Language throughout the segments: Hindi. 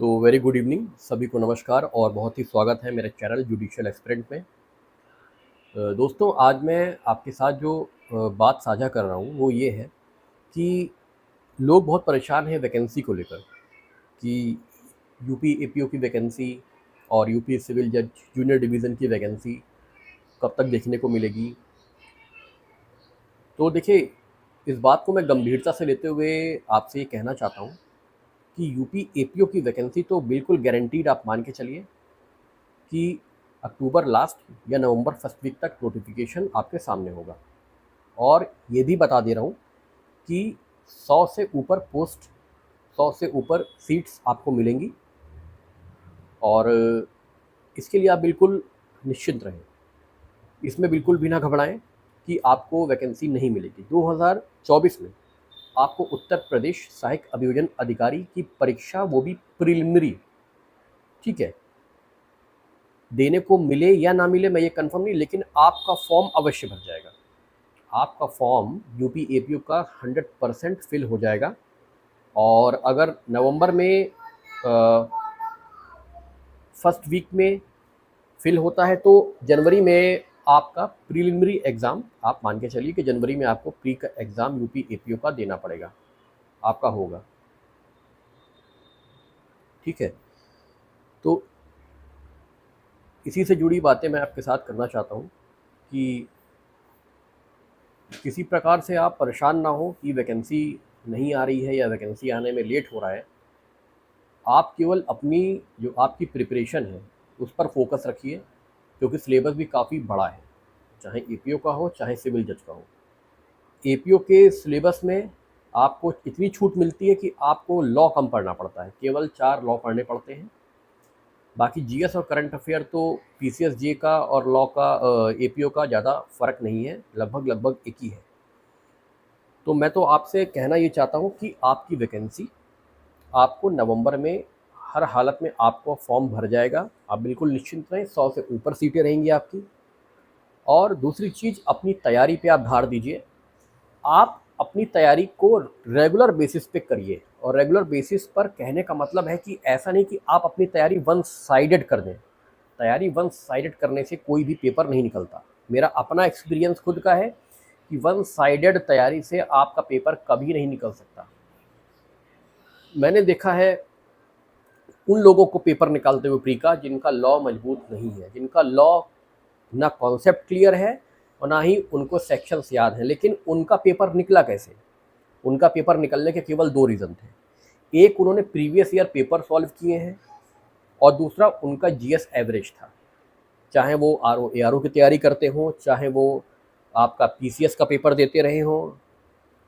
तो वेरी गुड इवनिंग सभी को, नमस्कार और बहुत ही स्वागत है मेरे चैनल जुडिशियल एस्पिरेंट में। दोस्तों, आज मैं आपके साथ जो बात साझा कर रहा हूँ वो ये है कि लोग बहुत परेशान हैं वैकेंसी को लेकर कि यूपी एपीओ की वैकेंसी और यूपी सिविल जज जूनियर डिवीज़न की वैकेंसी कब तक देखने को मिलेगी। तो देखिए, इस बात को मैं गंभीरता से लेते हुए आपसे ये कहना चाहता हूँ कि यूपी एपीओ की वैकेंसी तो बिल्कुल गारंटीड आप मान के चलिए कि अक्टूबर लास्ट या नवंबर फर्स्ट वीक तक नोटिफिकेशन आपके सामने होगा। और ये भी बता दे रहा हूँ कि 100 से ऊपर पोस्ट, 100 से ऊपर सीट्स आपको मिलेंगी और इसके लिए आप बिल्कुल निश्चिंत रहें। इसमें बिल्कुल भी ना घबराएं कि आपको वैकेंसी नहीं मिलेगी। 2024 में आपको उत्तर प्रदेश सहायक अभियोजन अधिकारी की परीक्षा, वो भी प्रिलिमिनरी, ठीक है, देने को मिले या ना मिले मैं ये कंफर्म नहीं, लेकिन आपका फॉर्म अवश्य भर जाएगा। आपका फॉर्म यूपी एपीओ का 100% फिल हो जाएगा। और अगर नवंबर में फर्स्ट वीक में फिल होता है तो जनवरी में आपका प्रीलिमिनरी एग्ज़ाम, आप मान के चलिए कि जनवरी में आपको प्री का एग्ज़ाम यूपी एपीओ का देना पड़ेगा, आपका होगा, ठीक है। तो इसी से जुड़ी बातें मैं आपके साथ करना चाहता हूँ कि किसी प्रकार से आप परेशान ना हो कि वैकेंसी नहीं आ रही है या वैकेंसी आने में लेट हो रहा है। आप केवल अपनी जो आपकी प्रिपरेशन है उस पर फोकस रखिए, क्योंकि सिलेबस भी काफ़ी बड़ा है, चाहे एपीओ का हो चाहे सिविल जज का हो। एपीओ के सिलेबस में आपको इतनी छूट मिलती है कि आपको लॉ कम पढ़ना पड़ता है, केवल 4 लॉ पढ़ने पड़ते हैं। बाकी जीएस और करंट अफेयर तो पीसीएस जे का और लॉ का एपीओ का ज़्यादा फ़र्क नहीं है, लगभग एक ही है। तो मैं तो आपसे कहना ये चाहता हूँ कि आपकी वैकेंसी आपको नवंबर में हर हालत में आपको फॉर्म भर जाएगा। आप बिल्कुल निश्चिंत रहें, 100 से ऊपर सीटें रहेंगी आपकी। और दूसरी चीज़, अपनी तैयारी पे आप धार दीजिए। आप अपनी तैयारी को रेगुलर बेसिस पे करिए, और रेगुलर बेसिस पर कहने का मतलब है कि ऐसा नहीं कि आप अपनी तैयारी वन साइडेड कर दें। तैयारी वन साइडेड करने से कोई भी पेपर नहीं निकलता। मेरा अपना एक्सपीरियंस खुद का है कि वन साइडेड तैयारी से आपका पेपर कभी नहीं निकल सकता। मैंने देखा है उन लोगों को पेपर निकालते हुए प्री का जिनका लॉ मजबूत नहीं है, जिनका लॉ ना कॉन्सेप्ट क्लियर है और ना ही उनको सेक्शंस याद हैं, लेकिन उनका पेपर निकला कैसे? उनका पेपर निकलने के केवल 2 रीज़न थे। एक, उन्होंने प्रीवियस ईयर पेपर सॉल्व किए हैं, और दूसरा उनका जीएस एवरेज था। चाहे वो आरओ एआरओ की तैयारी करते हों, चाहे वो आपका पीसीएस का पेपर देते रहे हों,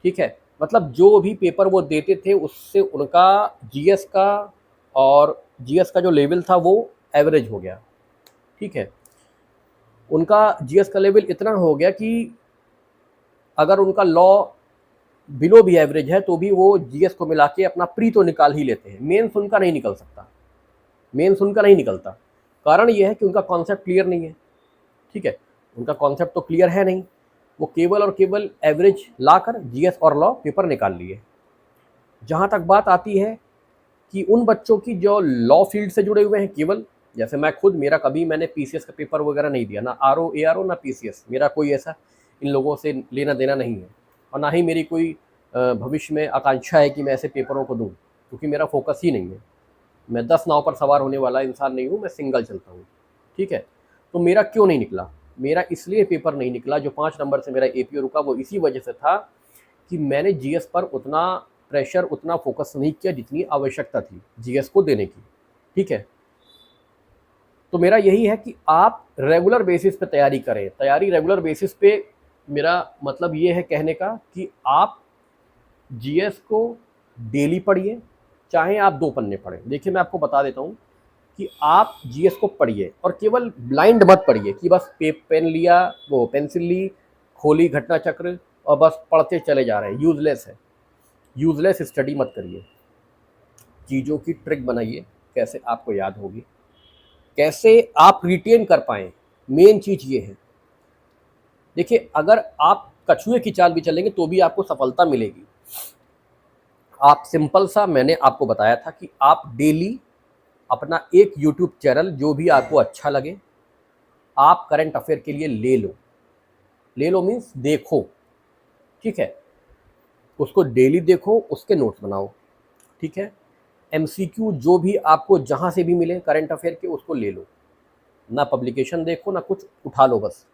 ठीक है। मतलब जो भी पेपर वो देते थे उससे उनका जीएस का और जीएस का जो लेवल था वो एवरेज हो गया, ठीक है। उनका जीएस का लेवल इतना हो गया कि अगर उनका लॉ बिलो भी एवरेज है तो भी वो जीएस को मिला के अपना प्री तो निकाल ही लेते हैं। मेंस उनका नहीं निकल सकता, मेंस उनका नहीं निकलता। कारण ये है कि उनका कॉन्सेप्ट क्लियर नहीं है, ठीक है। उनका कॉन्सेप्ट तो क्लियर है नहीं, वो केवल और केवल एवरेज लाकर जीएस और लॉ पेपर निकाल लिए। जहाँ तक बात आती है कि उन बच्चों की जो लॉ फील्ड से जुड़े हुए हैं, केवल जैसे मैं खुद, मेरा कभी मैंने पीसीएस का पेपर वगैरह नहीं दिया, ना आरओ एआरओ ना पीसीएस, मेरा कोई ऐसा इन लोगों से लेना देना नहीं है, और ना ही मेरी कोई भविष्य में आकांक्षा है कि मैं ऐसे पेपरों को दूं, क्योंकि मेरा फोकस ही नहीं है। मैं 10 नाव पर सवार होने वाला इंसान नहीं हूँ, मैं सिंगल चलता हूँ, ठीक है। तो मेरा क्यों नहीं निकला? मेरा इसलिए पेपर नहीं निकला, जो 5 नंबर से मेरा एपीओ रुका वो इसी वजह से था कि मैंने जीएस पर उतना प्रेशर, उतना फोकस नहीं किया जितनी आवश्यकता थी जीएस को देने की, ठीक है। तो मेरा यही है कि आप रेगुलर बेसिस पे तैयारी करें। तैयारी रेगुलर बेसिस पे, मेरा मतलब ये है कहने का कि आप जीएस को डेली पढ़िए, चाहे आप 2 पन्ने पढ़ें। देखिए, मैं आपको बता देता हूँ कि आप जीएस को पढ़िए और केवल ब्लाइंड मत पढ़िए कि बस पेन लिया, वो पेंसिल ली, खोली घटना चक्र और बस पढ़ते चले जा रहे हैं। यूजलेस है, यूजलेस स्टडी मत करिए। चीज़ों की ट्रिक बनाइए, कैसे आपको याद होगी, कैसे आप रिटेन कर पाएँ। मेन चीज़ ये है। देखिए, अगर आप कछुए की चाल भी चलेंगे तो भी आपको सफलता मिलेगी। आप सिंपल सा, मैंने आपको बताया था कि आप डेली अपना एक यूट्यूब चैनल जो भी आपको अच्छा लगे आप करंट अफेयर के लिए ले लो मीन्स देखो, ठीक है, उसको डेली देखो, उसके नोट्स बनाओ, ठीक है। एमसीक्यू जो भी आपको जहाँ से भी मिले करंट अफेयर के उसको ले लो, ना पब्लिकेशन देखो ना कुछ, उठा लो बस,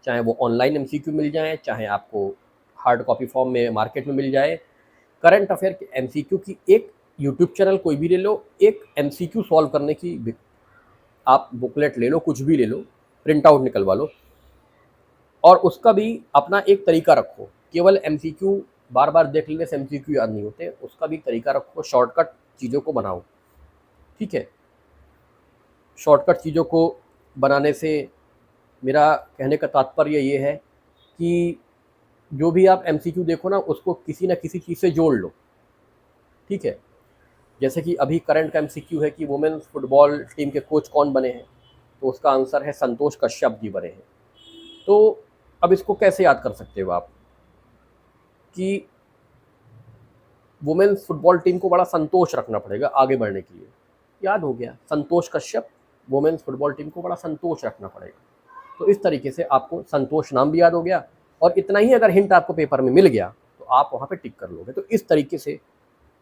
चाहे वो ऑनलाइन एमसीक्यू मिल जाए चाहे आपको हार्ड कॉपी फॉर्म में मार्केट में मिल जाए। करंट अफेयर के एमसीक्यू की एक यूट्यूब चैनल कोई भी ले लो, एक एमसीक्यू सॉल्व करने की आप बुकलेट ले लो, कुछ भी ले लो, प्रिंट आउट निकलवा लो, और उसका भी अपना एक तरीका रखो। केवल एमसीक्यू बार बार देख लेने से एमसीक्यू याद नहीं होते, उसका भी तरीका रखो, शॉर्टकट चीज़ों को बनाओ, ठीक है। शॉर्टकट चीज़ों को बनाने से मेरा कहने का तात्पर्य ये है कि जो भी आप एमसीक्यू देखो ना उसको किसी न किसी चीज़ से जोड़ लो, ठीक है। जैसे कि अभी करंट का एमसीक्यू है कि वुमेन्स फुटबॉल टीम के कोच कौन बने हैं, तो उसका आंसर है संतोष कश्यप जी बने हैं। तो अब इसको कैसे याद कर सकते हो आप कि वुमेन्स फुटबॉल टीम को बड़ा संतोष रखना पड़ेगा आगे बढ़ने के लिए, याद हो गया संतोष कश्यप, वुमेन्स फुटबॉल टीम को बड़ा संतोष रखना पड़ेगा। तो इस तरीके से आपको संतोष नाम भी याद हो गया, और इतना ही अगर हिंट आपको पेपर में मिल गया तो आप वहाँ पे टिक कर लोगे। तो इस तरीके से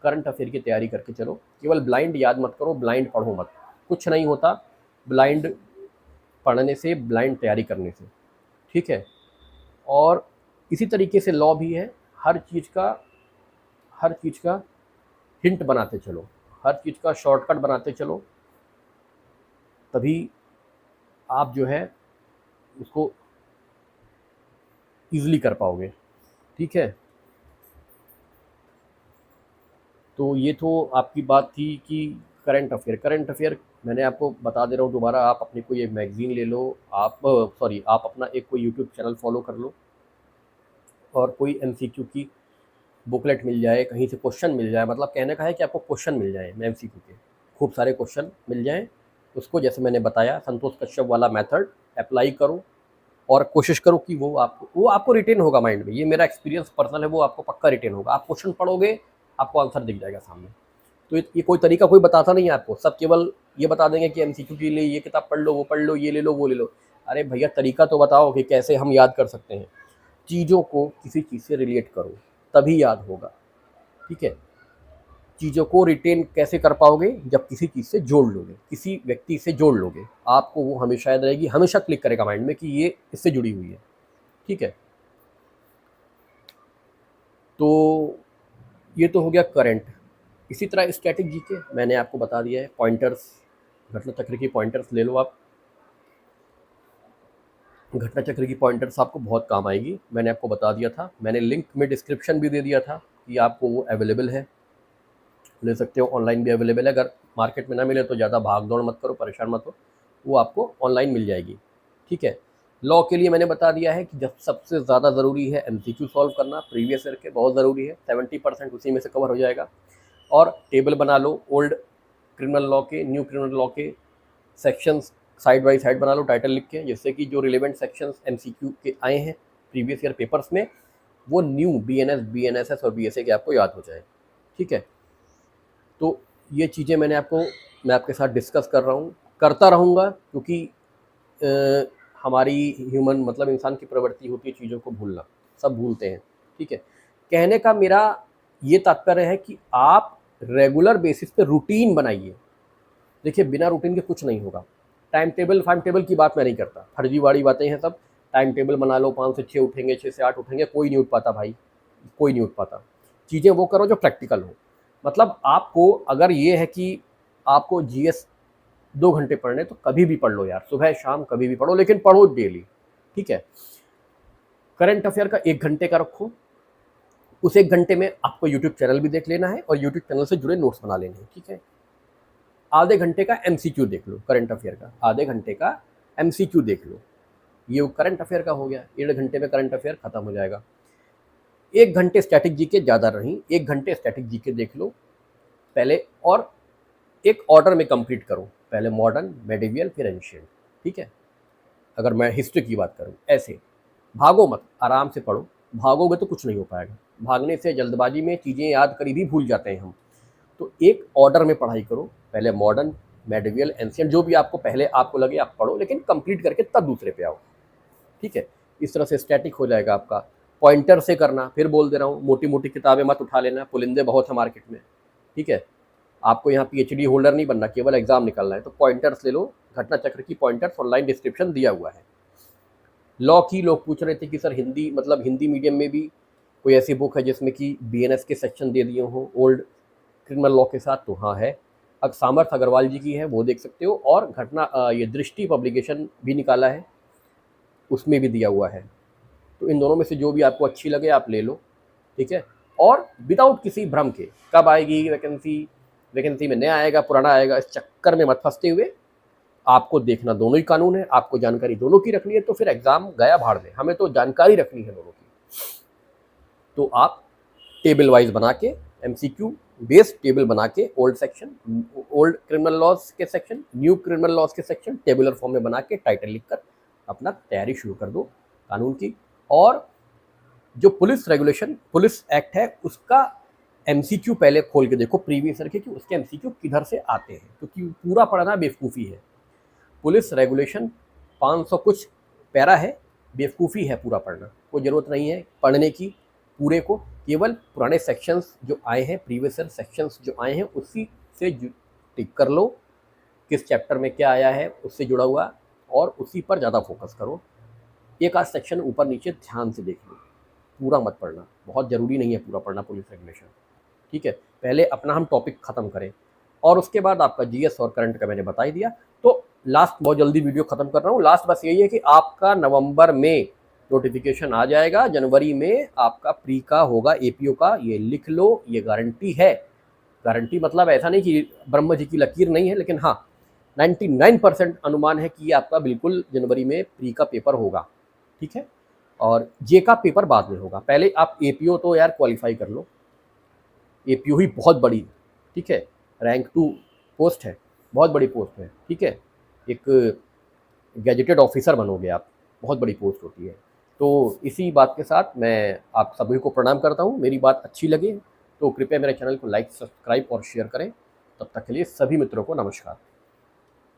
करंट अफेयर की तैयारी करके चलो, केवल ब्लाइंड याद मत करो, ब्लाइंड पढ़ो मत, कुछ नहीं होता ब्लाइंड पढ़ने से, ब्लाइंड तैयारी करने से, ठीक है। और इसी तरीके से लॉ भी है, हर चीज़ का हिंट बनाते चलो, हर चीज़ का शॉर्टकट बनाते चलो, तभी आप जो है उसको ईजिली कर पाओगे, ठीक है। तो ये तो आपकी बात थी कि करंट अफेयर मैंने आपको बता दे रहा हूँ दोबारा, आप अपनी कोई एक मैगज़ीन ले लो, आप अपना एक कोई यूट्यूब चैनल फॉलो कर लो, और कोई एमसीक्यू की बुकलेट मिल जाए, कहीं से क्वेश्चन मिल जाए, मतलब कहने का है कि आपको क्वेश्चन मिल जाए एमसीक्यू के, खूब सारे क्वेश्चन मिल जाएँ, उसको जैसे मैंने बताया संतोष कश्यप वाला मेथड अप्लाई करो, और कोशिश करो कि वो आपको रिटेन होगा माइंड में, ये मेरा एक्सपीरियंस पर्सनल है, वो आपको पक्का रिटेन होगा। आप क्वेश्चन पढ़ोगे आपको आंसर दिख जाएगा सामने। तो ये कोई तरीका कोई बताता नहीं है आपको, सब केवल ये बता देंगे कि एमसीक्यू के लिए ये किताब पढ़ लो, वो पढ़ लो, ये ले लो, वो ले लो। अरे भैया तरीका तो बताओ कि कैसे हम याद कर सकते हैं। चीज़ों को किसी चीज़ से रिलेट करो तभी याद होगा, ठीक है। चीज़ों को रिटेन कैसे कर पाओगे, जब किसी चीज़ से जोड़ लोगे, किसी व्यक्ति से जोड़ लोगे, आपको वो हमेशा याद रहेगी, हमेशा क्लिक करेगा माइंड में कि ये इससे जुड़ी हुई है, ठीक है। तो ये तो हो गया करंट। इसी तरह स्टैटिक जीके मैंने आपको बता दिया है, पॉइंटर्स, घटना चक्र की पॉइंटर्स ले लो आप, घटना चक्र की पॉइंटर्स आपको बहुत काम आएगी, मैंने आपको बता दिया था, मैंने लिंक में डिस्क्रिप्शन भी दे दिया था कि आपको वो अवेलेबल है, ले सकते हो, ऑनलाइन भी अवेलेबल है। अगर मार्केट में ना मिले तो ज़्यादा भाग दौड़ मत करो, परेशान मत हो, वो आपको ऑनलाइन मिल जाएगी, ठीक है। लॉ के लिए मैंने बता दिया है कि जब सबसे ज़्यादा ज़रूरी है एमसीक्यू सॉल्व करना, प्रीवियस ईयर के बहुत ज़रूरी है, 70% उसी में से कवर हो जाएगा। और टेबल बना लो ओल्ड क्रिमिनल लॉ के, न्यू क्रिमिनल लॉ के सेक्शंस साइड बाई साइड बना लो टाइटल लिख के, जिससे कि जो रिलेवेंट सेक्शंस एमसीक्यू के आए हैं प्रीवियस ईयर पेपर्स में वो न्यू बीएनएस, बीएनएसएस और बीएसए के आपको याद हो जाए, ठीक है। तो ये चीज़ें मैं आपके साथ डिस्कस कर रहा हूँ, करता रहूँगा, क्योंकि हमारी ह्यूमन मतलब इंसान की प्रवृत्ति होती है चीज़ों को भूलना, सब भूलते हैं, ठीक है। कहने का मेरा ये तात्पर्य है कि आप रेगुलर बेसिस पे रूटीन बनाइए। देखिए बिना रूटीन के कुछ नहीं होगा। टाइम टेबल की बात मैं नहीं करता, फर्जीवाड़ी बातें हैं सब। टाइम टेबल बना लो, 5 से 6 उठेंगे, 6 से 8 उठेंगे, कोई नहीं उठ पाता भाई, कोई नहीं उठ पाता। चीज़ें वो करो जो प्रैक्टिकल हो। मतलब आपको अगर ये है कि आपको जीएस 2 घंटे पढ़ने, तो कभी भी पढ़ लो यार, सुबह शाम कभी भी पढ़ो, लेकिन पढ़ो डेली, ठीक है। करंट अफेयर का 1 घंटे का रखो, उस 1 घंटे में आपको यूट्यूब चैनल भी देख लेना है और यूट्यूब चैनल से जुड़े नोट्स बना लेने हैं, ठीक है। आधे घंटे का एमसीक्यू देख लो करंट अफेयर का, आधे घंटे का एमसीक्यू देख लो, ये करंट अफेयर का हो गया। 1.5 घंटे में करंट अफेयर खत्म हो जाएगा। 1 घंटे स्टैटिक जीके ज़्यादा नहीं, 1 घंटे स्टैटिक जीके देख लो पहले, और एक ऑर्डर में कंप्लीट करो, पहले मॉडर्न, मेडिवियल, फिर एंशिएंट, ठीक है। अगर मैं हिस्ट्री की बात करूँ, ऐसे भागो मत, आराम से पढ़ो, भागोगे तो कुछ नहीं हो पाएगा। भागने से, जल्दबाजी में चीज़ें याद करी भी भूल जाते हैं हम। तो एक ऑर्डर में पढ़ाई करो, पहले मॉडर्न, मेडिवियल, एंशिएंट, जो भी आपको पहले आपको लगे आप पढ़ो, लेकिन कंप्लीट करके तब दूसरे पे आओ, ठीक है। इस तरह से स्टैटिक हो जाएगा आपका। पॉइंटर से करना, फिर बोल दे रहा हूँ, मोटी मोटी किताबें मत उठा लेना, पुलिंदे बहुत है मार्केट में, ठीक है। आपको यहाँ पीएचडी होल्डर नहीं बनना, केवल एग्जाम निकालना है, तो पॉइंटर्स ले लो, घटना चक्र की पॉइंटर्स, ऑनलाइन डिस्क्रिप्शन दिया हुआ है। लॉ की लोग पूछ रहे थे कि सर हिंदी, मतलब हिंदी मीडियम में भी कोई ऐसी बुक है जिसमें कि बीएनएस के सेक्शन दे दिए हों ओल्ड क्रिमिनल लॉ के साथ, तो हाँ है। अब सामर्थ अग्रवाल जी की है, वो देख सकते हो, और ये दृष्टि पब्लिकेशन भी निकाला है, उसमें भी दिया हुआ है। तो इन दोनों में से जो भी आपको अच्छी लगे आप ले लो, ठीक है। और विदाउट किसी भ्रम के, कब आएगी वैकेंसी में नया आएगा पुराना आएगा, इस चक्कर में मत फंसते हुए आपको देखना दोनों ही कानून है, आपको जानकारी दोनों की रखनी है, तो फिर एग्जाम गया भाड़ में, हमें तो जानकारी रखनी है दोनों की। तो आप टेबल वाइज बना के, एमसीक्यू बेस्ड टेबल बना के, ओल्ड क्रिमिनल लॉज के सेक्शन, न्यू क्रिमिनल लॉज के सेक्शन टेबुलर फॉर्म में बना के टाइटल लिखकर अपना तैयारी शुरू कर दो कानून की। और जो पुलिस एक्ट है उसका एमसीक्यू पहले खोल के देखो प्रीवियस ईयर के, कि उसके एमसीक्यू किधर से आते हैं, क्योंकि पूरा पढ़ना बेवकूफ़ी है। पुलिस रेगुलेशन 500 कुछ पैरा है, बेवकूफ़ी है पूरा पढ़ना, कोई ज़रूरत नहीं है पढ़ने की पूरे को, केवल पुराने सेक्शंस जो आए हैं, प्रीवियस ईयर सेक्शंस जो आए हैं उसी से टिक कर लो, किस चैप्टर में क्या आया है उससे जुड़ा हुआ, और उसी पर ज़्यादा फोकस करो। एक आध सेक्शन ऊपर नीचे ध्यान से देख लो, पूरा मत पढ़ना, बहुत ज़रूरी नहीं है पूरा पढ़ना पुलिस रेगुलेशन, ठीक है। पहले अपना हम टॉपिक ख़त्म करें, और उसके बाद आपका जीएस और करंट का मैंने बता ही दिया। तो लास्ट, बहुत जल्दी वीडियो ख़त्म कर रहा हूँ, लास्ट बस यही है कि आपका नवंबर में नोटिफिकेशन आ जाएगा, जनवरी में आपका प्री का होगा, एपीओ का, ये लिख लो, ये गारंटी है। गारंटी मतलब ऐसा नहीं कि ब्रह्म जी की लकीर नहीं है, लेकिन हाँ 99% अनुमान है कि ये आपका बिल्कुल जनवरी में प्री का पेपर होगा, ठीक है। और जे का पेपर बाद में होगा, पहले आप एपीओ तो यार क्वालिफाई कर लो, एपीओ ही बहुत बड़ी, ठीक है, रैंक 2 पोस्ट है, बहुत बड़ी पोस्ट है, ठीक है। एक गैजेटेड ऑफिसर बनोगे आप, बहुत बड़ी पोस्ट होती है। तो इसी बात के साथ मैं आप सभी को प्रणाम करता हूँ। मेरी बात अच्छी लगे तो कृपया मेरे चैनल को लाइक, सब्सक्राइब और शेयर करें। तब तक के लिए सभी मित्रों को नमस्कार।